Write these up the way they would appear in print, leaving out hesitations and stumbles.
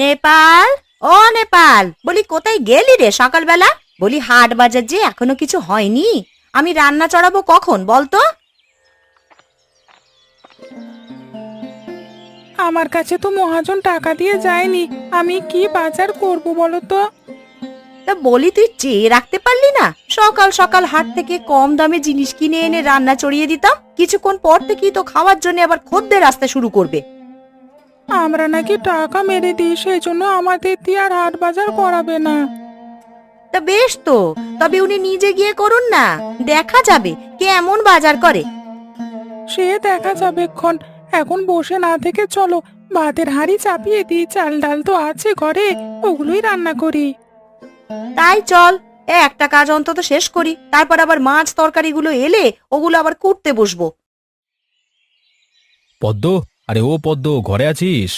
নেপাল, ও নেপাল, বলি কোথায় গেলি রে সকালবেলা? বলি হাট বাজার যে এখনো কিছু হয়নি। আমি রান্না চড়াবো কখন বলতো? আমার কাছে তো মহাজন টাকা দিয়ে যায়নি। আমি কি বাজার করব বলো তো? তা বলি তুই চেয়ে রাখতে পারলি না? সকাল সকাল হাট থেকে কম দামে জিনিস কিনে এনে রান্না চড়িয়ে দিতাম। কিছুক্ষণ পর থেকেই তো খাওয়ার জন্য আবার খদ্দের আসতে শুরু করবে। আমরা নাকি টাকা মেরে দিই, সেই জন্য আমাদের দিয়ে আর হাট বাজার করাবে না। তা বেশ তো, তবে উনি নিজে গিয়ে করুন না, দেখা যাবে কেমন বাজার করে। সে দেখা যাবে ক্ষণ। এখন বসে না থেকে চলো ভাতের হাঁড়ি চাপিয়ে দিই, চাল ডাল তো আছে ঘরে, ওগুলোই রান্না করি। তাই চল, একটা কাজ অন্তত শেষ করি, তারপর আবার মাছ তরকারিগুলো এলে ওগুলো আবার কুটতে বসবো। পদ্ম, আরে ও পদ্ম, ঘরে আছিস?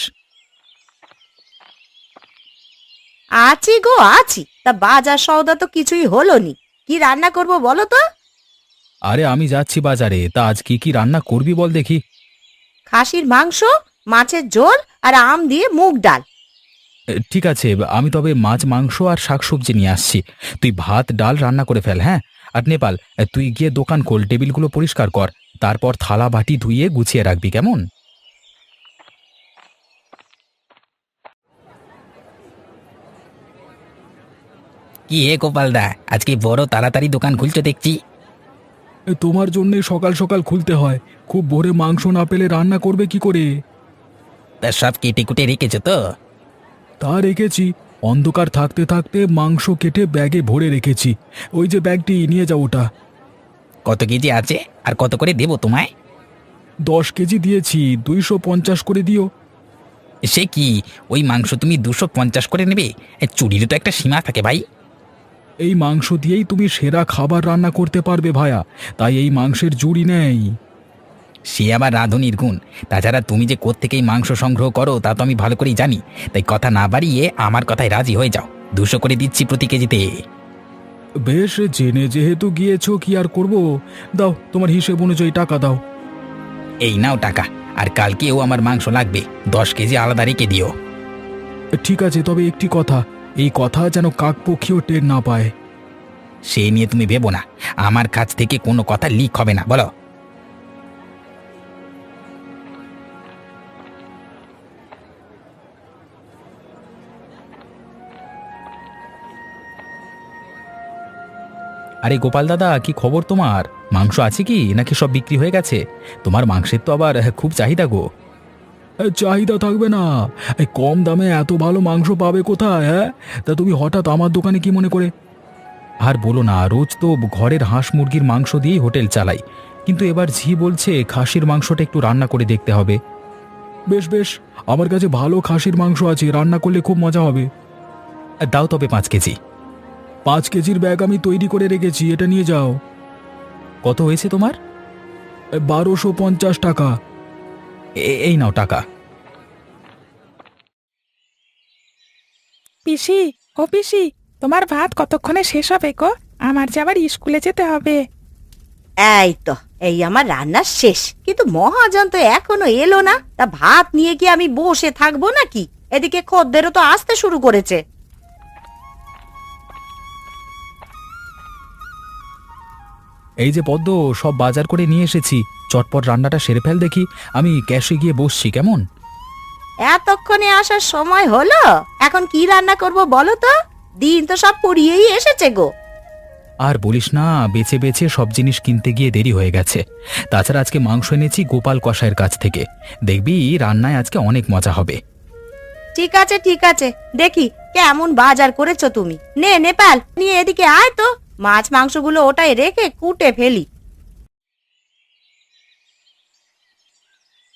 আছি গো আছি, তা বাজার সওদা তো কিছুই হলো নি। কি রান্না করব বলো তো? আরে আমি যাচ্ছি বাজারে, তা আজ কি কি রান্না করবি বল দেখি। খাসির মাংস, মাছের ঝোল আর আম দিয়ে মুগ ডাল। ঠিক আছে, আমি তবে মাছ মাংস আর শাকসবজি নিয়ে আসছি। তুই ভাত ডাল রান্না করে ফেল, হ্যাঁ? আর নেপাল, তুই গিয়ে দোকান খোল, টেবিলগুলো পরিষ্কার কর, তারপর থালা বাটি ধুইয়ে গুছিয়ে রাখবি, কেমন? কি হে গোপালদা, আজকে বড় তাড়াতাড়ি দোকান খুলছো দেখছি। তোমার জন্যে সকাল সকাল খুলতে হয়। খুব ভোরে মাংস না পেলে রান্না করবে কি করে? তা সব কেটে কুটে রেখেছো তো? তা রেখেছি, অন্ধকার থাকতে থাকতে মাংস কেটে ব্যাগে ভরে রেখেছি। ওই যে ব্যাগটি, নিয়ে যাও ওটা। কত কেজি আছে আর কত করে দেবো তোমায়? 10 কেজি দিয়েছি, 250 করে দিও। সে কি, ওই মাংস তুমি 250 করে নেবে? চুরিরও তো একটা সীমা থাকে ভাই। এই মাংস দিয়েই তুমি সেরা খাবার রান্না করতে পারবে ভায়া, তাই এই মাংসের জুড়ি নেই। সে আবার রাঁধুনির গুণ। তাছাড়া তুমি যে কোত্থেকে এই মাংস সংগ্রহ করো তা তো আমি ভালো করেই জানি। তাই কথা না বাড়িয়ে আমার কথায় রাজি হয়ে যাও। 200 করে দিচ্ছি প্রতি কেজিতে। বেশ, জেনে যেহেতু গিয়েছো কি আর করব। দাও, তোমার হিসেব অনুযায়ী টাকা দাও। এই নাও টাকা। আর কালকেও আমার মাংস লাগবে, 10 কেজি আলাদা রেখে দিও। ঠিক আছে, তবে একটি কথা, এই কথা যেন কাকপক্ষীও টের না পায়। সে নিয়ে তুমি ভেবো না, আমার কাছ থেকে কোনো কথা লিক হবে না, বলো। আরে গোপাল দাদা, কি খবর তোমার? মাংস আছে কি, নাকি সব বিক্রি হয়ে গেছে? তোমার মাংসের তো আবার খুব চাহিদা গো। চাহিদা থাকবে না? এই কম দামে এত ভালো মাংস পাবে কোথায়, হ্যাঁ? তা তুমি হঠাৎ আমার দোকানে কি মনে করে? আর বলো না, রোজ তো ঘরের হাঁস মুরগির মাংস দিয়েই হোটেল চালাই, কিন্তু এবার ঝি বলছে খাসির মাংসটা একটু রান্না করে দেখতে হবে। বেশ বেশ, আমার কাছে ভালো খাসির মাংস আছে, রান্না করলে খুব মজা হবে। দাও তবে 5 কেজি। 5 কেজির ব্যাগ আমি তৈরি করে রেখেছি, এটা নিয়ে যাও। কত হয়েছে তোমার? 1250 টাকা। এই নাও টাকা। পিসি, ও পিসি, তোমার ভাত কতক্ষণে শেষ হবে গো? আমার যে আবার স্কুলে যেতে হবে। এই তো, এই আমার রান্না শেষ, কিন্তু মহাজন তো এখনো এলো না। তা ভাত নিয়ে কি আমি বসে থাকবো নাকি? এদিকে খদ্দেরও তো আসতে শুরু করেছে। এই যে পদ্ম, সব বাজার করে নিয়ে এসেছি, চটপট রান্নাটা সেরে ফেল দেখি। আমি ক্যাশে গিয়ে বসছি, কেমন? এতক্ষণে আসার সময় হলো? এখন কি রান্না করব বলো তো? দিন তো সব পুড়িয়েই এসেছে গো। আর বলিস না, বেছে বেছে সব জিনিস কিনতে গিয়ে দেরি হয়ে গেছে। তাছাড়া আজকে মাংস এনেছি গোপাল কসাইয়ের কাছ থেকে, দেখবি রান্নায় আজকে অনেক মজা হবে। ঠিক আছে ঠিক আছে, দেখি কেমন বাজার করেছো তুমি। নে নেপাল, নিয়ে এদিকে আয় তো, মাছ মাংসগুলো ওটাই রেখে কুটে ফেলি।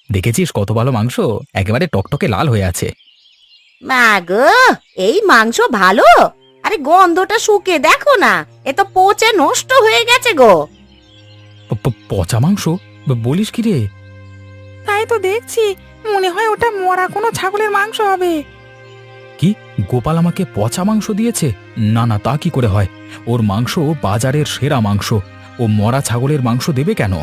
দেখেছিস কত ভালো মাংস, একেবারে টকটকে লাল হয়ে আছে। মা গো, এই মাংস ভালো? আরে গন্ধটা শুকে দেখো না, এ তো পচে নষ্ট হয়ে গেছে গো। পচা মাংস বলিস কি রে? তাই তো দেখছি, মনে হয় ওটা মরা কোনো ছাগলের মাংস হবে। কি, গোপাল আমাকে পচা মাংস দিয়েছে? না না, তা কি করে হয়? ওর মাংস বাজারের সেরা মাংস, ও মরা ছাগলের মাংস দেবে কেন?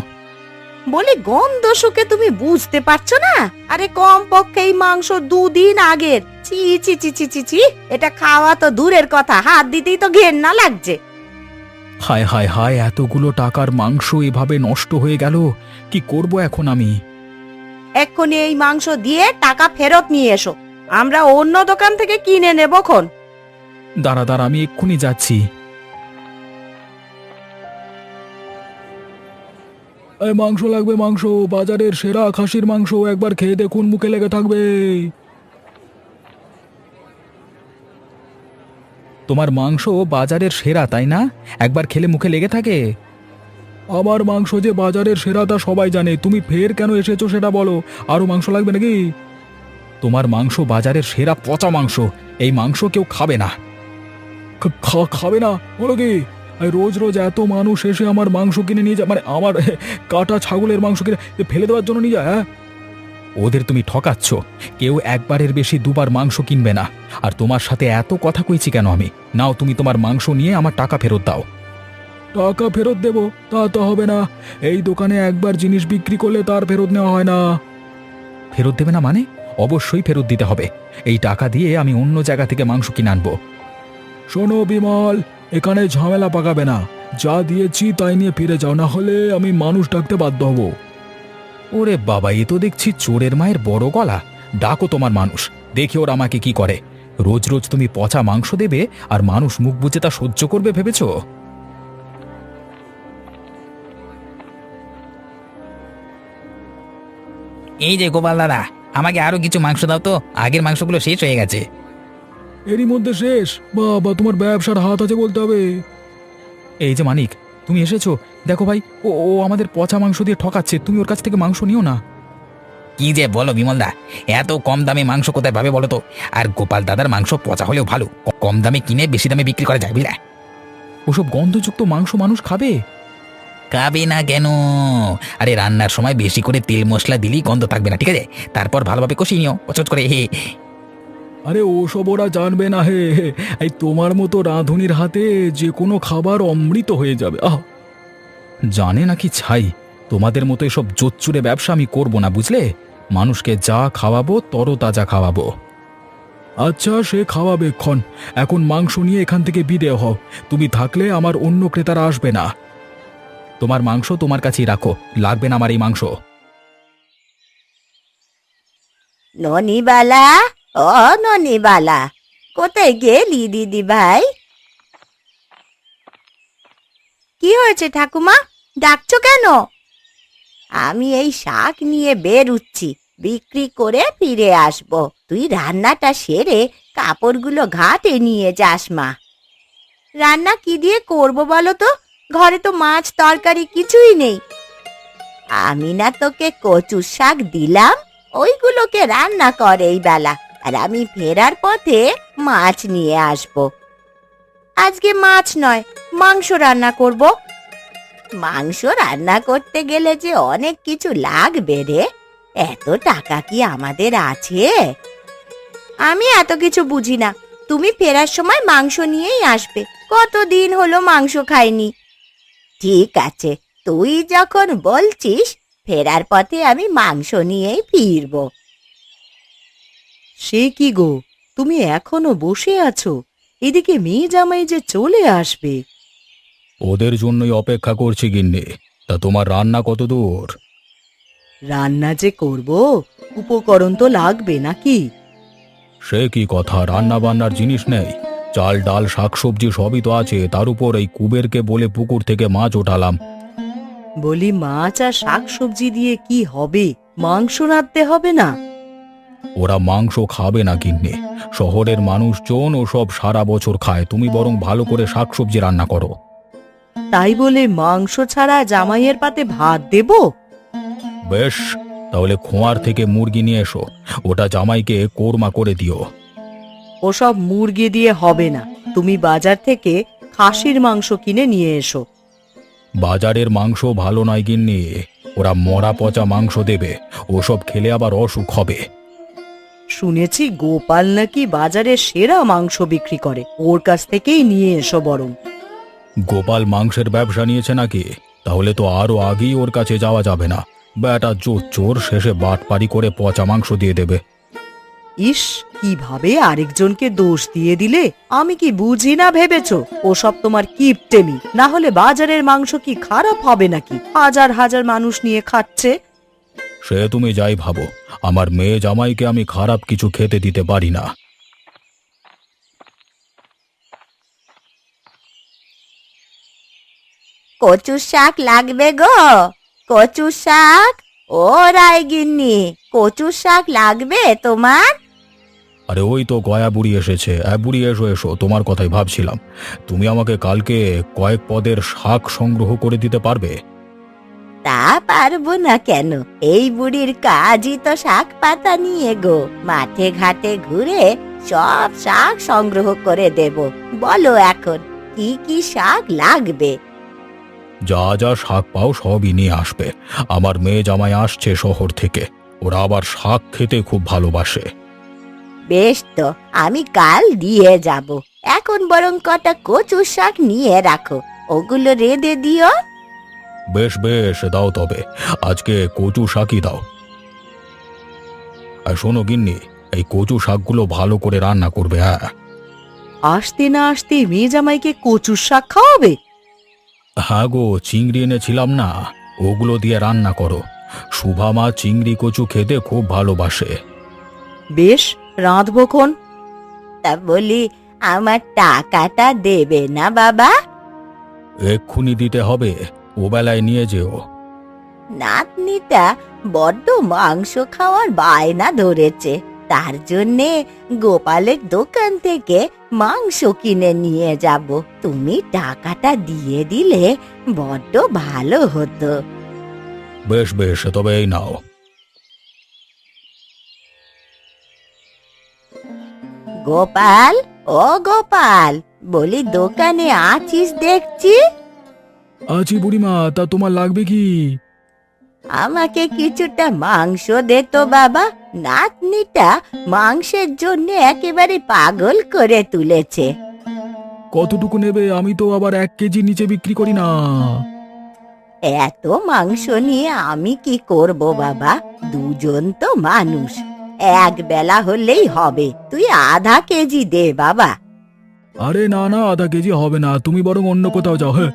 বলি গন্ধ শুকে তুমি বুঝতে পারছো না? আরে কম পক্ষে এই মাংস 2 দিন আগের। চি চি চি চি চি চি, এটা খাওয়া তো দূরের কথা, হাত দিতেই তো ঘেন্না লাগছে। হায় হায় হায়, এতগুলো টাকার মাংস এভাবে নষ্ট হয়ে গেল, কি করব এখন আমি? এক্ষুনি এই মাংস দিয়ে টাকা ফেরত নিয়ে এসো, আমরা অন্য দোকান থেকে কিনে নেবখন। দাঁড়া দাঁড়া, আমি এক্ষুনি যাচ্ছি। মাংস লাগবে, মাংস, বাজারের সেরা খাসির মাংস, একবার খেয়ে দেখুন, মুখে লেগে থাকবে। তোমার মাংস বাজারের সেরা, তাই না? একবার খেলে মুখে লেগে থাকে। আমার মাংস যে বাজারের সেরা তা সবাই জানে, তুমি ফের কেন এসেছো সেটা বলো। আরো মাংস লাগবে নাকি? তোমার মাংস বাজারের সেরা পচা মাংস, এই মাংস কেউ খাবে না। খাবে না বলো কি? রোজ রোজ এত মানুষ এসে আমার মাংস কিনে নিয়ে যায়, মানে আমার কাটা ছাগলের মাংস কিনে ফেলে দেওয়ার জন্য নিয়ে যায়। হ্যাঁ, ওদের তুমি ঠকাচ্ছ। কেউ একবারের বেশি দুবার মাংস কিনবে না। আর তোমার সাথে এত কথা কইছি কেন আমি? নাও, তুমি তোমার মাংস নিয়ে আমার টাকা ফেরত দাও। টাকা ফেরত দেব? তা তো হবে না, এই দোকানে একবার জিনিস বিক্রি করলে তার ফেরত নেওয়া হয় না। ফেরত দেবে না মানে? অবশ্যই ফেরত দিতে হবে। এই টাকা দিয়ে আমি অন্য জায়গা থেকে মাংস কিনে আনবো। শোনো বিমল, এখানে ঝামেলা পাকাবে না। যা দিয়েছি তাই নিয়ে ফিরে যাও, না হলে আমি মানুষ ডাকতে বাধ্য হব। ওরে বাবা, এ তো দেখছি চোরের মায়ের বড় গলা। ডাকো তোমার মানুষ, দেখি ওরা আমাকে কি করে। রোজ রোজ তুমি পচা মাংস দেবে আর মানুষ মুখ বুজে তা সহ্য করবে ভেবেছ? এই যে গোপাল দাদা, আমাকে আরো কিছু মাংস দাও তো, আগের মাংসগুলো শেষ হয়ে গেছে। এরই মধ্যে শেষ? বাবা, তোমার ব্যবসার হাত আছে বলতে হবে। এই যে মানিক, তুমি এসেছো। দেখো ভাই, ও ও আমাদের পচা মাংস দিয়ে ঠকাচ্ছে, তুমি ওর কাছ থেকে মাংস নিও না। কি যে বলো বিমলদা, এত কম দামে মাংস কোথায় পাবে বলো তো? আর গোপাল দাদার মাংস পচা হলেও ভালো, কম দামে কিনে বেশি দামে বিক্রি করা যায়, বুঝলে? ওসব গন্ধযুক্ত মাংস মানুষ খাবে? খাবে না কেন? আরে রান্নার সময় বেশি করে তেল মশলা দিলেই গন্ধ থাকবে না, ঠিক আছে? তারপর ভালোভাবে কষিয়ে নিও, পচট করে। আরে ওসব ওরা জানবে না হে। এই তোমার মতো রাঁধুনির হাতে যে কোনো খাবার অমৃত হয়ে যাবে। জানে নাকি ছাই, তোমাদের মতো এসব জোচ্চুরে ব্যবসা আমি করব না, বুঝলে? মানুষকে যা খাওয়াবো তরতাজা খাওয়াবো। আচ্ছা, সে খাওয়াবে ক্ষণ। এখন মাংস নিয়ে এখান থেকে বিদেয় হও। তুমি থাকলে আমার অন্য ক্রেতারা আসবে না। তোমার মাংস তোমার কাছেই রাখো, লাগবে না আমার এই মাংস। ননিবালা, ও ননিবালা, কোথায় গেলি দিদি ভাই? কি হয়েছে ঠাকুমা, ডাকছো কেন? আমি এই শাক নিয়ে বেরুচ্ছি, বিক্রি করে ফিরে আসবো। তুই রান্নাটা সেরে কাপড়গুলো ঘাটে নিয়ে যাস মা। রান্না কি দিয়ে করব বলো তো? ঘরে তো মাছ তরকারি কিছুই নেই। আমি না তোকে কচুর শাক দিলাম, ওইগুলোকে রান্না কর এই বেলা, আর আমি ফেরার পথে মাছ নিয়ে আসবো। আজকে মাছ নয়, মাংস রান্না করব। মাংস রান্না করতে গেলে যে অনেক কিছু লাগবে রে, এত টাকা কি আমাদের আছে? আমি এত কিছু বুঝি না, তুমি ফেরার সময় মাংস নিয়েই আসবে। কতদিন হলো মাংস খাইনি। ঠিক আছে, তুই যখন বলছিস, ফেরার পথে আমি মাংস নিয়েই ফিরবো। সে কি গো, তুমি এখনো বসে আছো? এদিকে মেয়ে জামাই যে চলে আসবে। ওদের জন্যই অপেক্ষা করছি গিন্নি। তা তোমার রান্না কত দূর? রান্না যে করব, উপকরণ তো লাগবে নাকি? সে কি কথা, রান্না বান্নার জিনিস নেই? চাল ডাল শাকসবজি সবই তো আছে, তার উপর এই কুবেরকে বলে পুকুর থেকে মাছ ওঠালাম। বলি, মাছ আর শাকসবজি দিয়ে কি হবে? মাংস রাঁধতে হবে না? ওরা মাংস খাবে না গিন্নি, শহরের মানুষজন ওসব সারা বছর খায়। তুমি বরং ভালো করে শাকসবজি রান্না করো। তাই বলে মাংস ছাড়া জামাইয়ের পাতে ভাত দেব? বেশ, তাহলে খোঁয়ার থেকে মুরগি নিয়ে এসো, ওটা জামাইকে কোরমা করে দিও। ওসব মুরগি দিয়ে হবে না, তুমি বাজার থেকে খাসির মাংস কিনে নিয়ে এসো। বাজারের মাংস ভালো নয় গিন্নি, ওরা মরা পচা মাংস দেবে, ওসব খেলে আবার অসুখ হবে। শুনেছি গোপাল নাকি বাজারে সেরা মাংস বিক্রি করে, ওর কাছ থেকেই নিয়ে এসো বরং। গোপাল মাংসের ব্যবসা নিয়েছে নাকি? তাহলে তো আরো আগেই ওর কাছে যাওয়া যাবে না। বেটা চোর শেষে বাটপারি করে পচা মাংস দিয়ে দেবে। ইস, কিভাবে আরেকজনকে দোষ দিয়ে দিলে? আমি কি বুঝি না ভেবেছো? ওসব তোমার কিপটেমি। না হলে বাজারের মাংস কি খারাপ হবে নাকি? হাজার হাজার মানুষ নিয়ে খাচ্ছে। সে তুমি যাই ভাবো, আমার মেয়ে জামাইকে আমি খারাপ কিছু খেতে দিতে পারি না। কচু শাক লাগবে গো, কচু শাক। ও রায়গিন্নি, কচু শাক লাগবে তোমার? আরে ওই তো গয়া বুড়ি এসেছে। বুড়ি এসো এসো, তোমার কথাই ভাবছিলাম। তুমি আমাকে কালকে কয়েক পদের শাক সংগ্রহ করে দিতে পারবে? তা পারবো না কেন? এই বুড়ির কাজই তো শাক পাতা নিয়ে গো। মাঠে ঘাটে ঘুরে সব শাক সংগ্রহ করে দেব। বলো এখন কি কি শাক লাগবে? যা যা শাক পাও সবই নিয়ে আসবে। আমার মেয়ে জামাই আসছে শহর থেকে, ওরা আবার শাক খেতে খুব ভালোবাসে। বেশ, তো আমি কাল দিয়ে যাব। এখন বরং কটা কচু শাক নিয়ে রাখো, ওগুলো রেঁধে দিও। বেশ বেশ, দাও তবে। আজকে কচু শাকই দাও। আর শোনো গিন্নি, এই কচু শাকগুলো ভালো করে রান্না করবে। হ্যাঁ, আসতে না আসতে মেয়ে জামাইকে কচুর শাক খাওয়াবে? হ্যাঁ গো, চিংড়ি এনেছিলাম না, ওগুলো দিয়ে রান্না করো। শুভা মা চিংড়ি কচু খেতে খুব ভালোবাসে। বেশ, রাঁধবো খন। তা বলি, আমার টাকাটা দেবে না বাবা? এক্ষুনি দিতে হবে, ও বেলায় নিয়ে যেও। নাতনিটা বড্ড মাংস খাওয়ার বায়না ধরেছে, তার জন্যে গোপালের দোকান থেকে মাংস কিনে নিয়ে যাব। তুমি টাকাটা দিয়ে দিলে বড্ড ভালো হতো। বেশ বেশ, তবে এই নাও। গোপাল, ও গোপাল, বলি দোকানে আছিস দেখছি। আছি বুড়িমা, তা তোমার লাগবে কি? আমাকে কিছুটা মাংস দে তো বাবা। নাতনিটা মাংসের জন্য একেবারে পাগল করে তুলেছে। কতটুকু নেবে? আমি তো আবার 1 কেজি নিচে বিক্রি করি না। এত মাংস নিয়ে আমি কি করব বাবা? দুজন তো মানুষ, এক বেলা হলেই হবে। তুই আধা কেজি দে বাবা। আরে না না, আধা কেজি হবে না, তুমি বরং অন্য কোথাও যাও। হ্যাঁ,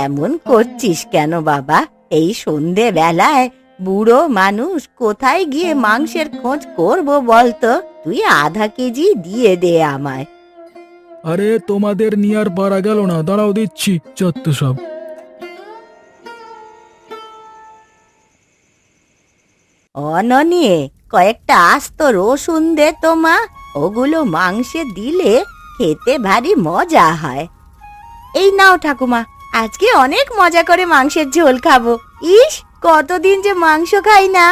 এমন করছিস কেন বাবা? এই সন্ধে বেলায় বুড়ো মানুষ কোথায় গিয়ে মাংসের খোঁজ করব বলতো? তুই আধা কেজি দিয়ে দে আমায়। আরে তোমাদের নিয়ার পারা গেল না, দাঁড়াও দিচ্ছি। যত সব। অননি, কয়েকটা আস্ত রসুন দে তো মা। ওগুলো মাংসে দিলে খেতে ভারী মজা হয়। এই নাও ঠাকুমা, আজকে অনেক মজা করে মাংসের ঝোল খাবো। ইস, কতদিন যে মাংস খাই না।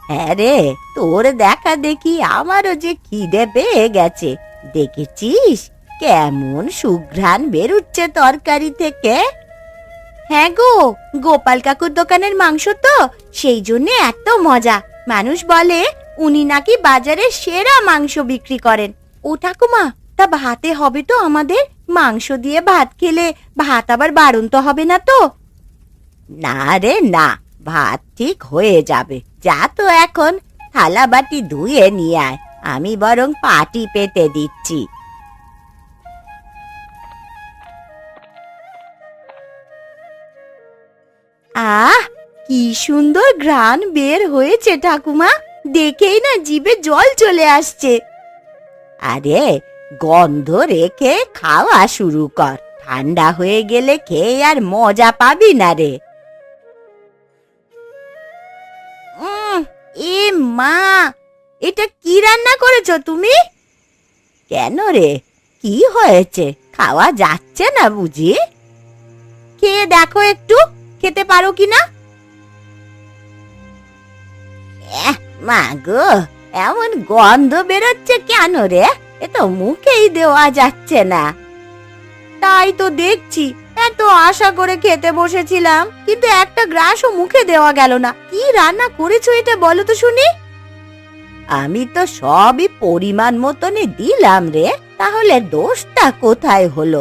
হ্যাঁ রে, তোর দেখা দেখি আমারও যে খিদে পেয়ে গেছে। দেখেছিস কেমন সুঘ্রাণ বেরুচ্ছে তরকারি থেকে? হ্যাঁ গো, গোপাল কাকুর দোকানের মাংস তো, সেই জন্য এত মজা। মানুষ বলে উনি নাকি বাজারে সেরা মাংস বিক্রি করেন। ও ঠাকুমা, তা ভাতে হবে তো আমাদের? মাংস দিয়ে ভাত খেলে ভাত আবার বাড়ন তো হবে না তো? না রে না, ভাত ঠিক হয়ে যাবে। যা তো এখন থালা বাটি ধুয়ে নিয়ে আয়, আমি বরং পাটি পেতে দিচ্ছি। আহ, কি সুন্দর ঘ্রাণ বের হয়েছে ঠাকুমা। দেখেই না জিভে জল চলে আসছে। আরে, গন্ধ রেখে খাওয়া শুরু কর, ঠান্ডা হয়ে গেলে খেয়ে আর মজা পাবি না রে। এ মা, এটা কি রান্না করেছো তুমি? কেন রে, কি হয়েছে? খাওয়া যাচ্ছে না বুঝি? খেয়ে দেখো একটু, খেতে পারো কিনা। মা গো, এমন গন্ধ বেরোচ্ছে কেন রে? এ তো মুখেই দেওয়া যাচ্ছে না। তাই তো দেখছি, এত আশা করে খেতে বসেছিলাম, কিন্তু একটা গ্রাসও মুখে দেওয়া গেল না। কি রান্না করেছো এটা বলো তো শুনি। আমি তো সবই পরিমাণ মতনই দিলাম রে, তাহলে দোষটা কোথায় হলো?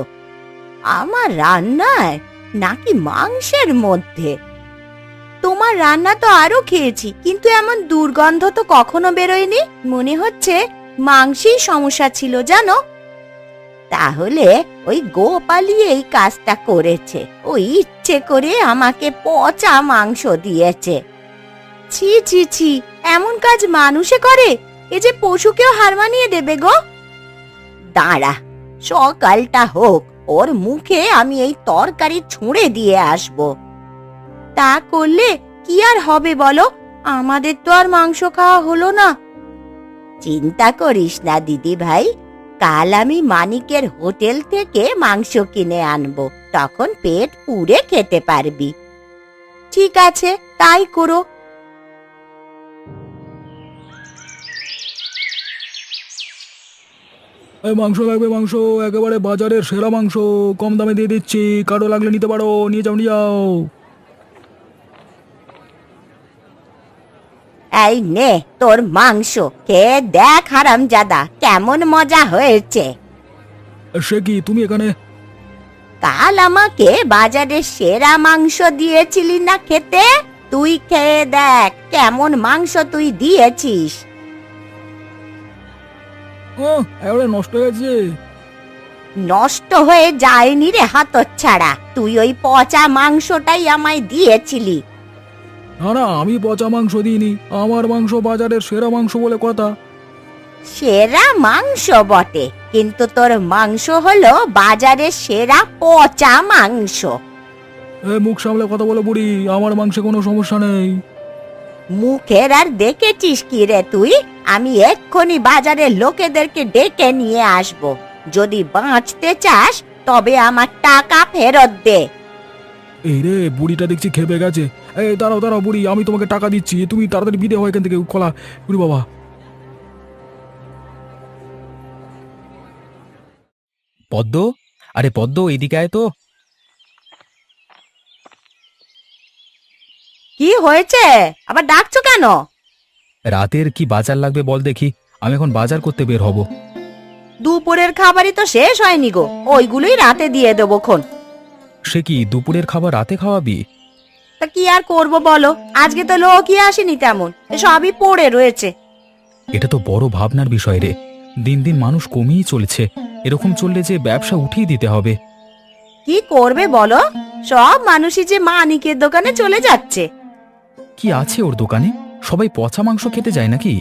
আমার রান্নায় নাকি মাংসের মধ্যে? তোমার রান্না তো আরো খেয়েছি, কিন্তু এমন দুর্গন্ধ তো কখনো বেরোয়নি। মনে হচ্ছে মাংসেই সমস্যা ছিল জানো। তাহলে ওই গোপালই এই কাজটা করেছে। ও ইচ্ছে করে আমাকে পচা মাংস দিয়েছে। ছি ছি ছি, এমন কাজ মানুষে করে? এ যে পশুকেও হার মানিয়ে দেবে গো। দাঁড়া, সকালটা হোক, ওর মুখে আমি এই তরকারি ছুঁড়ে দিয়ে আসব। তা করলে কি আর হবে বলো? আমাদের তো আর মাংস খাওয়া হলো না। চিন্তা করিস না দিদি ভাই, কাল আমি মানিকের হোটেল থেকে মাংস কিনে আনবো, তখন পেট পুড়ে খেতে পারবি। ঠিক আছে, তাই করো। এই মাংস লাগবে, মাংস একেবারে বাজারের সেরা মাংস, কম দামে দিয়ে দিচ্ছি, কারো লাগলে নিতে পারো, নিয়ে যাও নিয়ে যাও। এই নে তোর মাংস, খেয়ে দেখ হারামজাদা কেমন মজা হয়েছে। সে কি, তুমি এখানে? কাল আমাকে বাজারের সেরা মাংস দিয়েছিলি না খেতে? তুই খেয়ে দেখ কেমন মাংস তুই দিয়েছিস। এবারে নষ্ট হয়েছে। নষ্ট হয়ে যায়নি রে হতচ্ছাড়া, তুই ওই পচা মাংসটাই আমায় দিয়েছিলি। না না, আমি পচা মাংস দিইনি, আমার মাংস বাজারের সেরা মাংস বলে কথা। সেরা মাংস বটে, কিন্তু তোর মাংস হলো বাজারের সেরা পচা মাংস। মুখ সামলে কথা বলে বুড়ি, আমার মাংসে কোনো সমস্যা নেই। মুখের আর দেখেছিস কি রে তুই? আমি এক্ষুনি বাজারের লোকেদেরকে ডেকে নিয়ে আসব। যদি বাঁচতে চাস তবে আমার টাকা ফেরত দে। এই রে, বুড়িটা দেখছি খেপে গেছে। এই দাঁড়াও দাঁড়াও বুড়ি, আমি তোমাকে টাকা দিচ্ছি, তুমি তাড়াতাড়ি বিদে হও এখান থেকে, খোলা বুড়ি বাবা। পদ্ম, আরে পদ্ম, এদিকে আয় তো। কি হয়েছে, আবার ডাকছো কেন? রাতের কি বাজার লাগবে বল দেখি, আমি এখন বাজার করতে বের হব। দুপুরের খাবারই তো শেষ হয়নি গো, ওইগুলোই রাতে দিয়ে দেবো খন। সে কি, দুপুরের খাবার রাতে খাওয়াবি? তা কি আর করব বলো, আজকে তো লোকই আসেনি তেমন, সবই পড়ে রয়েছে। এটা তো বড় ভাবনার বিষয় রে, দিন দিন মানুষ কমিয়ে চলেছে, এরকম চললে যে ব্যবসা উঠিয়ে দিতে হবে। কি করবে বলো, সব মানুষই যে মানিকের দোকানে চলে যাচ্ছে। কি আছে ওর দোকানে? সবাই পচা মাংস খেতে যায় নাকি?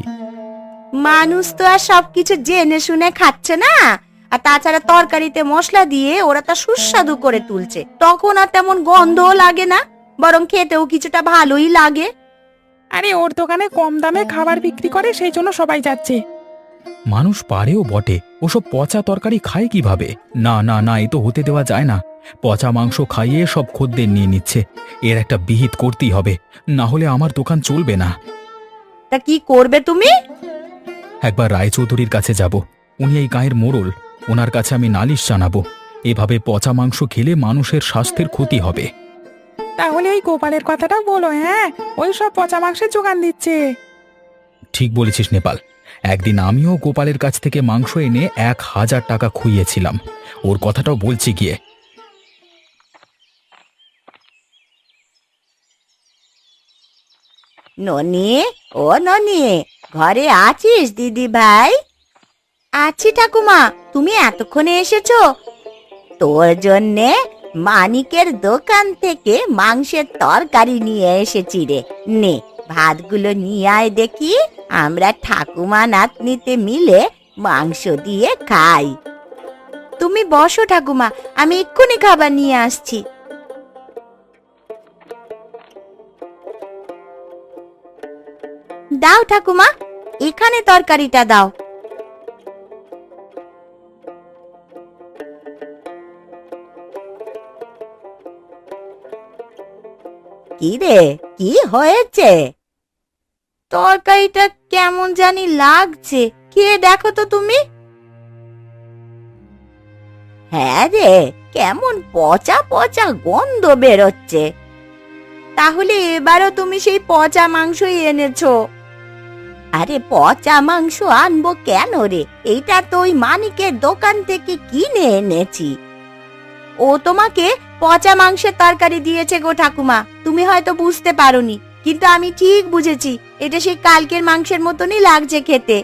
মানুষ তো আর সবকিছু জেনে শুনে খাচ্ছে না, আর তাছাড়া তরকারিতে মশলা দিয়ে ওরা তা সুস্বাদু করে তুলছে, তখন আর তেমন গন্ধও লাগে না, বরং খেতেও কিছুটা ভালোই লাগে। আরে ওর দোকানে কম দামে খাবার বিক্রি করে, সেই জন্য সবাই যাচ্ছে। মানুষ পারেও বটে, ওসব পচা তরকারি খায় কিভাবে? না না না, এ তো হতে দেওয়া যায় না। পচা মাংস খাইয়ে সব খদ্দের নিয়ে নিচ্ছে, এর একটা বিহিত করতেই হবে, না হলে আমার দোকান চলবে না। তা কি করবে তুমি? একবার রায়চৌধুরীর কাছে যাব, উনি এই গায়ের মোড়ল, ওনার কাছে আমি নালিশ জানাবো। এভাবে পচা মাংস খেলে মানুষের স্বাস্থ্যের ক্ষতি হবে। তাহলে ওই গোপালের কথাটা বলো, হ্যাঁ, ওই সব পচা মাংসের যোগান দিচ্ছে। ঠিক বলেছিস নেপাল, একদিন আমিও গোপালের কাছ থেকে মাংস এনে 1000 টাকা খুইয়েছিলাম, ওর কথাটাও বলছি গিয়ে। ননি, ও ননি, ঘরে আছিস দিদি ভাই? আছি ঠাকুমা, তুমি এতক্ষণে এসেছো? তোর জন্যে মানিকের দোকান থেকে মাংসের তরকারি নিয়ে এসেছি রে, নে ভাতগুলো নিয়ে আয় দেখি, আমরা ঠাকুমা নাতনিতে মিলে মাংস দিয়ে খাই। তুমি বসো ঠাকুমা, আমি এক্ষুনি খাবার নিয়ে আসছি। দাও ঠাকুমা, এখানে তরকারিটা দাও। কি রে, কি হয়েছে? তরকারিটা কেমন জানি লাগছে, খেয়ে দেখো তো তুমি। হ্যাঁ রে, কেমন পচা পচা গন্ধ বেরোচ্ছে। তাহলে এবারও তুমি সেই পচা মাংসই এনেছো? আরে পচা মাংস আনবো কেন রে, এইটা তো ওই মানিকের দোকান থেকে কিনে এনেছি। ও তোমাকে পচা মাংসের তরকারি দিয়েছে গো ঠাকুমা। তুমি হয়তো বুঝতে পারোনি, কিন্তু আমি ঠিক বুঝেছি এটা সেই কালকের মাংসের মতনই লাগছে খেতে।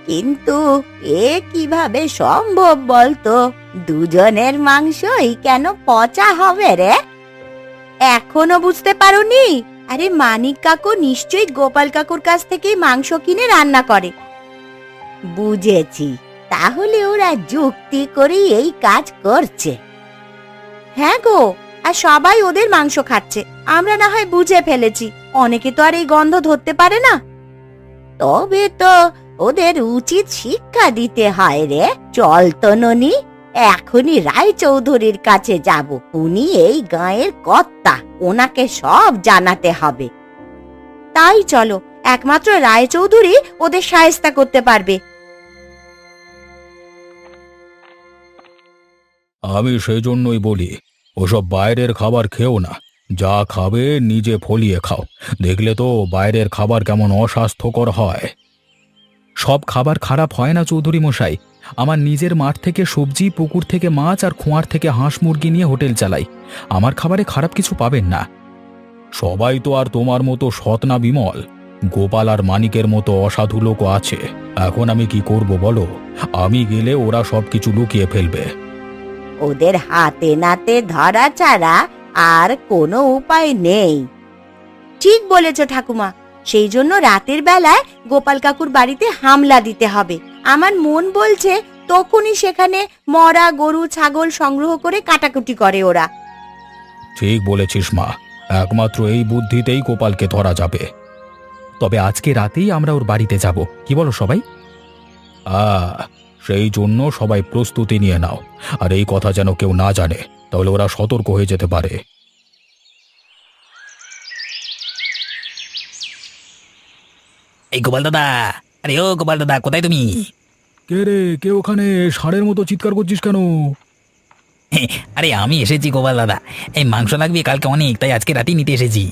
কিন্তু এ কিভাবে সম্ভব বলতো? দুজনের মাংসই কেন পচা হবে রে? এখনো বুঝতে পারোনি? আরে মানিক কাকু নিশ্চয়ই গোপাল কাকুর কাছ থেকেই মাংস কিনে রান্না করে। বুঝেছি, তাহলে ওরা যুক্তি করে এই কাজ করছে। হ্যাঁ গো, আর সবাই ওদের মাংস খাচ্ছে, আমরা না হয় বুঝে ফেলেছি, অনেকে তো আর এই গন্ধ ধরতে পারে না। তবে তো ওদের উচিত শিক্ষা দিতে হয় রে। চল তো ননি, এখনই রায়চৌধুরীর কাছে যাব। উনি এই গাঁয়ের কর্তা, ওনাকে সব জানাতে হবে। তাই চলো, একমাত্র রায়চৌধুরী ওদের শায়েস্তা করতে পারবে। আমি সেই জন্যই বলি, ওসব বাইরের খাবার খেও না। যা খাবে নিজে ফলিয়ে খাও। দেখলে তো বাইরের খাবার কেমন অস্বাস্থ্যকর হয়। সব খাবার খারাপ হয় না চৌধুরী মশাই। আমার নিজের মাঠ থেকে সবজি, পুকুর থেকে মাছ আর খোঁয়ার থেকে হাঁস মুরগি নিয়ে হোটেল চালাই। আমার খাবারে খারাপ কিছু পাবেন না। সবাই তো আর তোমার মতো সৎ না বিমল। গোপাল আর মানিকের মতো অসাধু লোকও আছে। এখন আমি কি করব বলো? আমি গেলে ওরা সবকিছু লুকিয়ে ফেলবে। ওদের হাতে নাতে ধরা ছাড়া আর কোনো উপায় নেই। ঠিক বলেছ ঠাকুমা, সেই জন্য রাতের বেলায় গোপাল কাকুর বাড়িতে হামলা দিতে হবে। আমার মন বলছে তখনই সেখানে মরা গরু ছাগল সংগ্রহ করে কাটাকুটি করে ওরা। ঠিক বলেছিস মা, একমাত্র এই বুদ্ধিতেই গোপালকে ধরা যাবে। তবে আজকে রাতেই আমরা ওর বাড়িতে যাব, কি বলো সবাই? সেই জন্য সবাই প্রস্তুতি নিয়ে নাও। আর এই কথা যেন কেউ না জানে, তাহলে ওরা সতর্ক হয়ে যেতে পারে। এই গোপাল দাদা, আরে ও গোপাল দাদা, কোথায় তুমি? কে রে, কে ওখানে ষাঁড়ের মতো চিৎকার করছিস কেন? আরে আমি এসেছি গোপাল দাদা, এই মাংস লাগবে কালকে অনেক, তাই আজকে রাতেই নিতে এসেছি।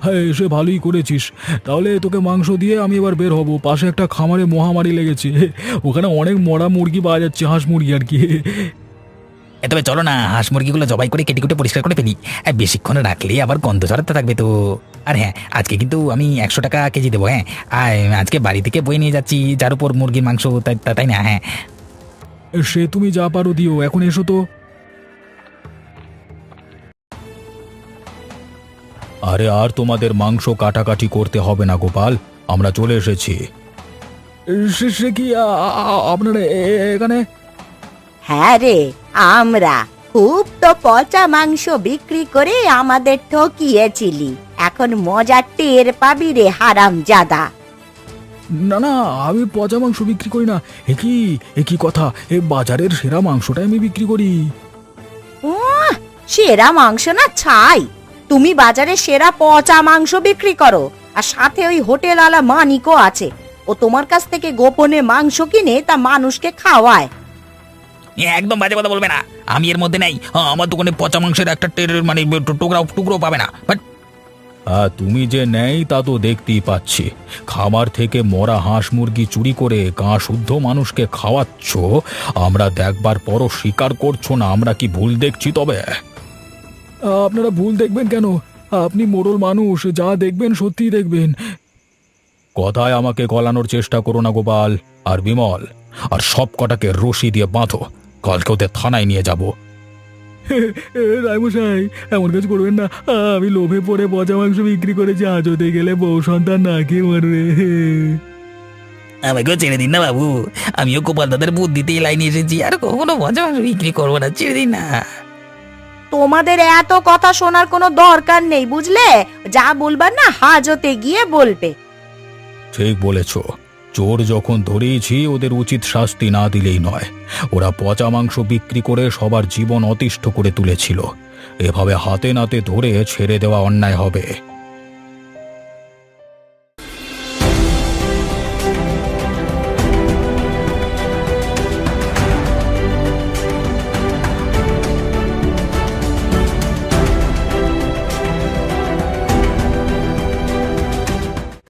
হ্যাঁ, এসে ভালোই করেছিস। তাহলে তোকে মাংস দিয়ে আমি এবার বের হব। পাশে একটা খামারে মহামারী লেগেছে, ওখানে অনেক মরা মুরগি পাওয়া যাচ্ছে, হাঁস মুরগি আর কি। তবে চলো না, হাঁস মুরগিগুলো জবাই করে কেটে কুটে পরিষ্কার করে ফেলি। বেশিক্ষণ রাখলে আবার গন্ধ ছড়াতে থাকবে তো। আর হ্যাঁ, আজকে কিন্তু আমি 100 টাকা কেজি দেবো। হ্যাঁ, আর আজকে বাড়ি থেকে বয়ে নিয়ে যাচ্ছি, যার উপর মুরগির মাংস, তাই না? হ্যাঁ, সে তুমি যা পারো দিও, এখন এসো তো। আরে আর তোমাদের মাংস কাটাকাটি করতে হবে না গোপাল, আমরা চলে এসেছি। সে কি আপনারা এখানে? হ্যাঁ রে, আমরা খুব তো পচা মাংস বিক্রি করে আমাদের ঠকিয়েছিলি, এখন মজা টের পাবি রে হারামজাদা। না না, আমি পচা মাংস বিক্রি করি না। একই কথা, এ বাজারের সেরা মাংসটাই আমি বিক্রি করি। সেরা মাংস না ছাই, তুমি বাজারে সেরা পচা মাংস বিক্রি করো, আর সাথে ওই হোটেলওয়ালা মানিকও আছে, ও তোমার কাছ থেকে গোপনে মাংস কিনে তা মানুষকে খাওয়ায়। একদম বাজে কথা বলবে না, আমি এর মধ্যে নেই। আমার দোকানে পচা মাংসের একটা মানে টুকরো পাবে না। বাট তুমি যে নেই তা তো দেখতেই পাচ্ছি। খামার থেকে মরা হাঁস মুরগি চুরি করে গাঁ শুদ্ধ মানুষকে খাওয়াচ্ছ, আমরা দেখবার পরও স্বীকার করছো না। আমরা কি ভুল দেখছি? তবে আপনারা ভুল দেখবেন কেন? আপনি মোড়ল মানুষ, যা দেখবেন সত্যিই দেখবেন। কথায় আমাকে গলানোর চেষ্টা করো না গোপাল আর বিমল, আর সব কটাকে রশি দিয়ে বাঁধো, কালকে ওদের থানায় নিয়ে যাব। রায়মশাই, এমন কাজ করবেন না। আমি লোভে পড়ে পচা মাংস বিক্রি করেছি, আজ হতে গেলে বউ সন্তান না খেয়ে মরবে। আমাকেও ছেড়ে দিন না বাবু, আমিও গোপাল দাদার বুদ্ধিতে এই লাইনে এসেছি, আর কখনো পচা মাংস বিক্রি করবো না, ছেড়ে দিন না। তোমাদের এত কথা শোনার কোনো দরকার নেই, বুঝলে? যা বলবার না হাজতে গিয়ে বলবে। ঠিক বলেছ, চোর যখন ধরেছি ওদের উচিত শাস্তি না দিলেই নয়। ওরা পচা মাংস বিক্রি করে সবার জীবন অতিষ্ঠ করে তুলেছিল, এভাবে হাতে নাতে ধরে ছেড়ে দেওয়া অন্যায় হবে।